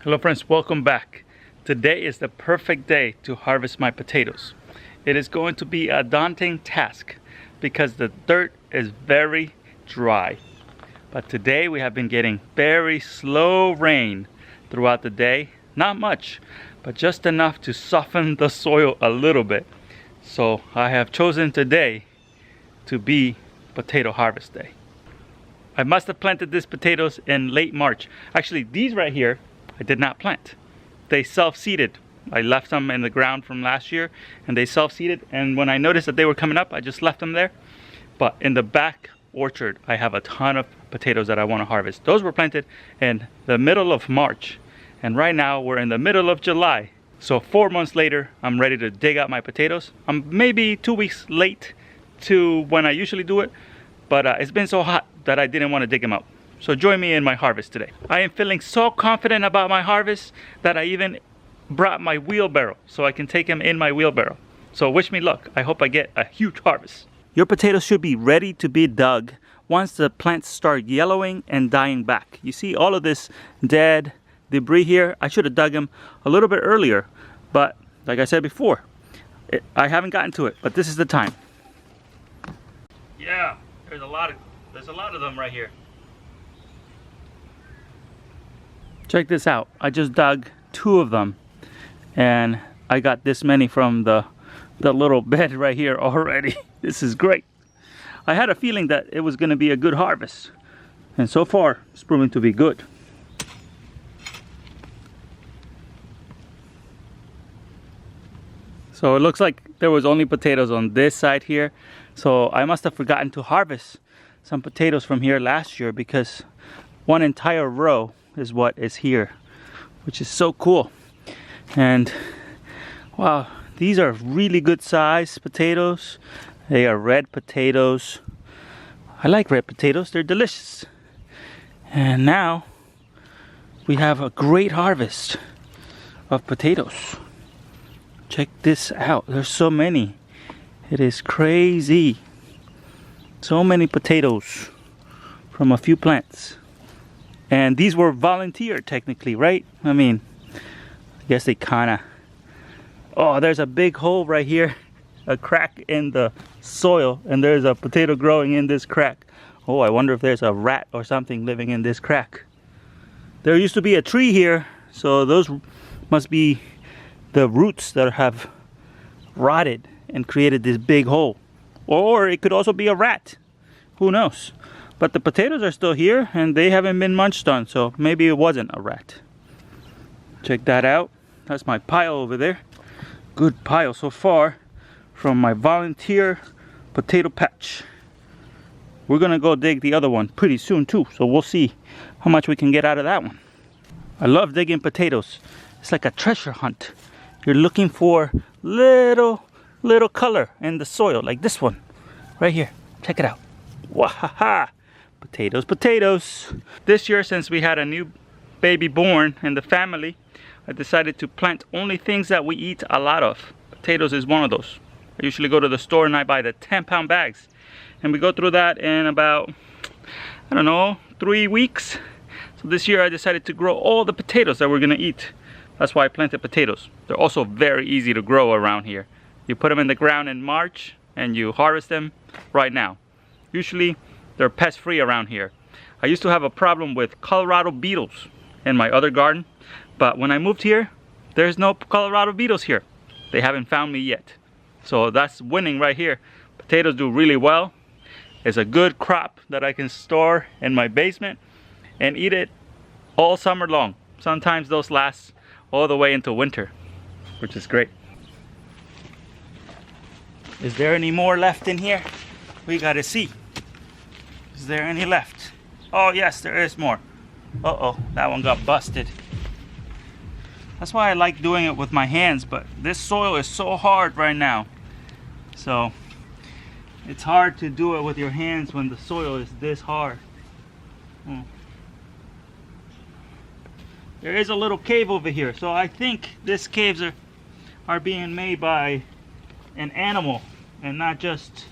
Hello friends, welcome back. Today is the perfect day to harvest my potatoes. It is going to be a daunting task because the dirt is very dry. But today we have been getting very slow rain throughout the day. Not much, but just enough to soften the soil a little bit. So I have chosen today to be potato harvest day. I must have planted these potatoes in late March. Actually, these right here I did not plant. They self-seeded. I left them in the ground from last year and they self-seeded, and when I noticed that they were coming up, I just left them there. But in the back orchard, I have a ton of potatoes that I want to harvest. Those were planted in the middle of March, and right now we're in the middle of July. So 4 months later, I'm ready to dig out my potatoes. I'm maybe 2 weeks late to when I usually do it, but it's been so hot that I didn't want to dig them out. So join me in my harvest today. I am feeling so confident about my harvest that I even brought my wheelbarrow so I can take them in my wheelbarrow. So wish me luck. I hope I get a huge harvest. Your potatoes should be ready to be dug once the plants start yellowing and dying back. You see all of this dead debris here? I should have dug them a little bit earlier, but like I said before, I haven't gotten to it, but this is the time. Yeah, there's a lot of them right here. Check this out. I just dug 2 of them and I got this many from the little bed right here already. This is great. I had a feeling that it was going to be a good harvest, and so far it's proven to be good. So it looks like there was only potatoes on this side here, so I must have forgotten to harvest some potatoes from here last year, because one entire row is what is here, which is so cool. And wow, these are really good sized potatoes. They are red potatoes. I like red potatoes, they're delicious. And now we have a great harvest of potatoes. Check this out, there's so many. It is crazy. So many potatoes from a few plants. And these were volunteer technically, right? I mean, I guess they kinda... Oh, there's a big hole right here. A crack in the soil, and there's a potato growing in this crack. Oh, I wonder if there's a rat or something living in this crack. There used to be a tree here, so those must be the roots that have rotted and created this big hole. Or it could also be a rat. Who knows? But the potatoes are still here and they haven't been munched on, so maybe it wasn't a rat. Check that out. That's my pile over there. Good pile so far from my volunteer potato patch. We're gonna go dig the other one pretty soon too, so we'll see how much we can get out of that one. I love digging potatoes. It's like a treasure hunt. You're looking for little color in the soil, like this one right here. Check it out. Wahaha! Potatoes, potatoes. This year, since we had a new baby born in the family, I decided to plant only things that we eat a lot of. Potatoes is one of those. I usually go to the store and I buy the 10-pound bags, and we go through that in about, I don't know, 3 weeks. So this year I decided to grow all the potatoes that we're gonna eat. That's why I planted potatoes. They're also very easy to grow around here. You put them in the ground in March and you harvest them right now. Usually they're pest free around here. I used to have a problem with Colorado beetles in my other garden, but when I moved here, there's no Colorado beetles here. They haven't found me yet. So that's winning right here. Potatoes do really well. It's a good crop that I can store in my basement and eat it all summer long. Sometimes those last all the way into winter, which is great. Is there any more left in here? We gotta see. Is there any left? Oh yes, there is more. Uh-oh, that one got busted. That's why I like doing it with my hands, but this soil is so hard right now. So it's hard to do it with your hands when the soil is this hard. There is a little cave over here, so I think these caves are being made by an animal and not just...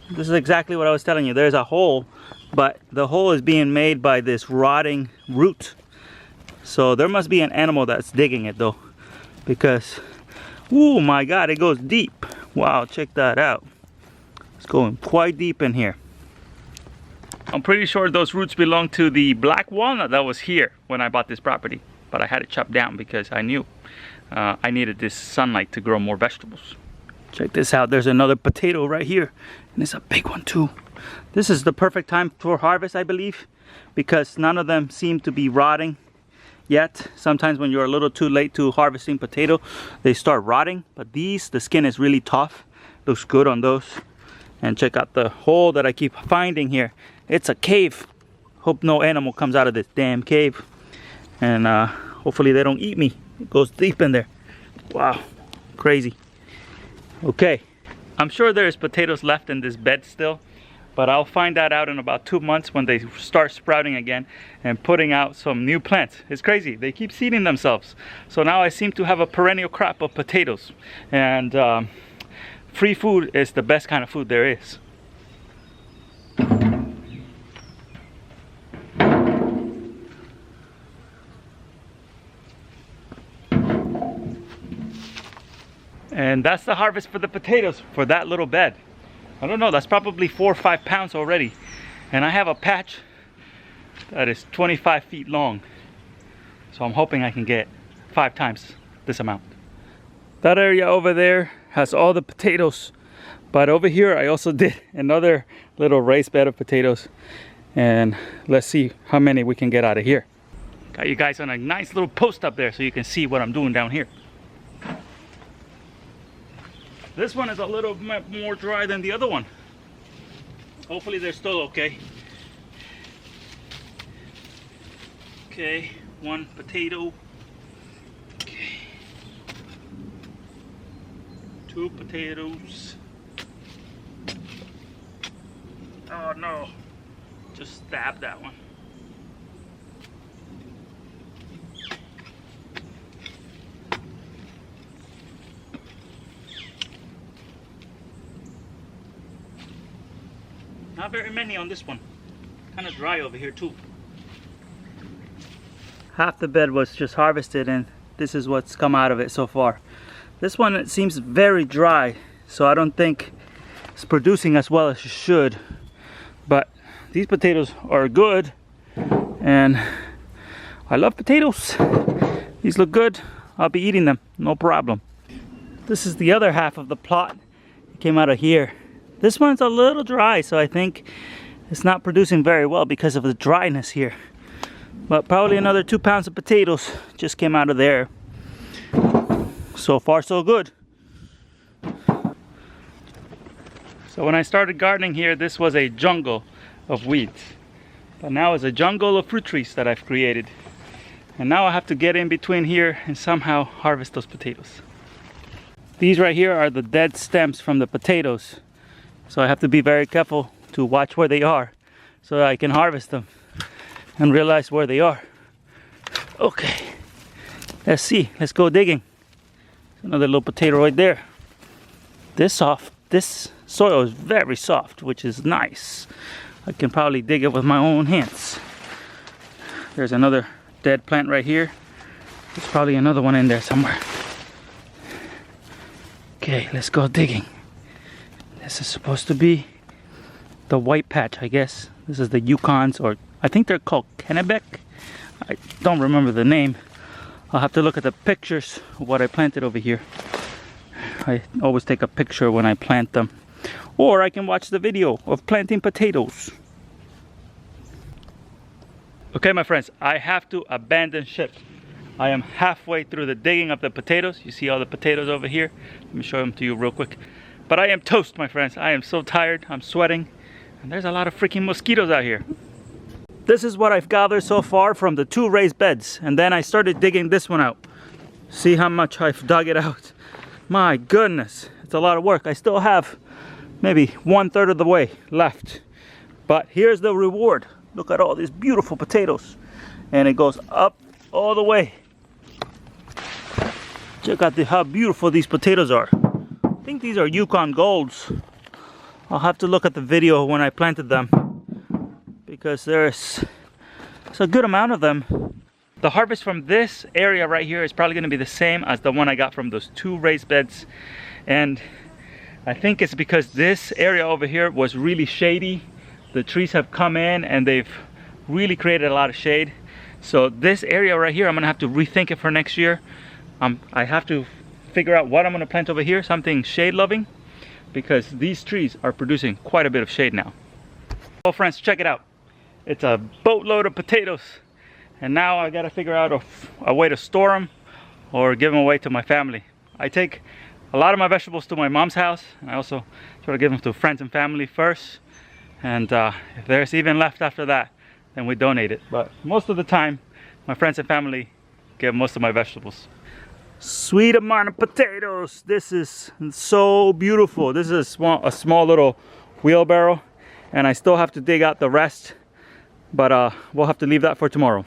This is exactly what I was telling you. There's a hole, but the hole is being made by this rotting root. So there must be an animal that's digging it though, because, oh my God, it goes deep. Wow, check that out. It's going quite deep in here. I'm pretty sure those roots belong to the black walnut that was here when I bought this property, but I had it chopped down because I knew I needed this sunlight to grow more vegetables. Check this out, there's another potato right here, and it's a big one too. This is the perfect time for harvest, I believe, because none of them seem to be rotting yet. Sometimes when you're a little too late to harvesting potato, they start rotting, but these, the skin is really tough. Looks good on those. And check out the hole that I keep finding here. It's a cave. Hope no animal comes out of this damn cave. And hopefully they don't eat me. It goes deep in there. Wow, crazy. Okay, I'm sure there's potatoes left in this bed still, but I'll find that out in about 2 months when they start sprouting again and putting out some new plants. It's crazy, they keep seeding themselves. So now I seem to have a perennial crop of potatoes. And free food is the best kind of food there is. And that's the harvest for the potatoes for that little bed. I don't know, that's probably 4 or 5 pounds already. And I have a patch that is 25 feet long. So I'm hoping I can get 5 times this amount. That area over there has all the potatoes. But over here I also did another little raised bed of potatoes. And let's see how many we can get out of here. Got you guys on a nice little post up there so you can see what I'm doing down here. This one is a little more dry than the other one. Hopefully they're still okay. Okay, 1 potato. Okay. 2 potatoes. Oh no, just stabbed that one. Not very many on this one. Kind of dry over here too. Half the bed was just harvested and this is what's come out of it so far. This one, it seems very dry, so I don't think it's producing as well as it should. But these potatoes are good and I love potatoes. These look good. I'll be eating them, no problem. This is the other half of the plot. It came out of here. This one's a little dry, so I think it's not producing very well because of the dryness here. But probably another 2 pounds of potatoes just came out of there. So far, so good. So when I started gardening here, this was a jungle of weeds. But now it's a jungle of fruit trees that I've created. And now I have to get in between here and somehow harvest those potatoes. These right here are the dead stems from the potatoes. So I have to be very careful to watch where they are so that I can harvest them and realize where they are. Okay, let's see, let's go digging. Another little potato right there. This soil is very soft, which is nice. I can probably dig it with my own hands. There's another dead plant right here. There's probably another one in there somewhere. Okay, let's go digging. This is supposed to be the white patch, I guess. This is the Yukons, or I think they're called Kennebec. I don't remember the name. I'll have to look at the pictures of what I planted over here. I always take a picture when I plant them. Or I can watch the video of planting potatoes. Okay, my friends, I have to abandon ship. I am halfway through the digging of the potatoes. You see all the potatoes over here? Let me show them to you real quick. But I am toast, my friends. I am so tired. I'm sweating. And there's a lot of freaking mosquitoes out here. This is what I've gathered so far from the 2 raised beds. And then I started digging this one out. See how much I've dug it out. My goodness. It's a lot of work. I still have maybe 1/3 of the way left. But here's the reward. Look at all these beautiful potatoes. And it goes up all the way. Check out how beautiful these potatoes are. I think these are Yukon Golds. I'll have to look at the video when I planted them, because there's a good amount of them. The harvest from this area right here is probably going to be the same as the one I got from those 2 raised beds. And I think it's because this area over here was really shady. The trees have come in and they've really created a lot of shade. So this area right here, I'm gonna have to rethink it for next year. I have to figure out what I'm gonna plant over here, something shade loving, because these trees are producing quite a bit of shade now. Well friends, check it out. It's a boatload of potatoes. And now I gotta figure out a way to store them or give them away to my family. I take a lot of my vegetables to my mom's house, and I also try to give them to friends and family first. And if there's even left after that, then we donate it. But most of the time, my friends and family get most of my vegetables. Sweet amount of potatoes. This is so beautiful. This is a small little wheelbarrow, and I still have to dig out the rest, but we'll have to leave that for tomorrow.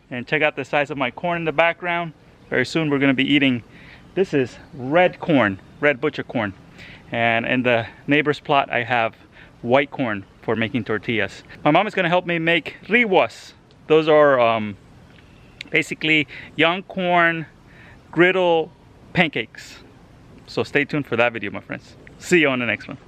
And check out the size of my corn in the background. Very soon we're going to be eating, this is red corn, red butcher corn. And in the neighbor's plot I have white corn for making tortillas. My mom is going to help me make riwas. Those are basically young corn griddle pancakes. So stay tuned for that video, my friends. See you on the next one.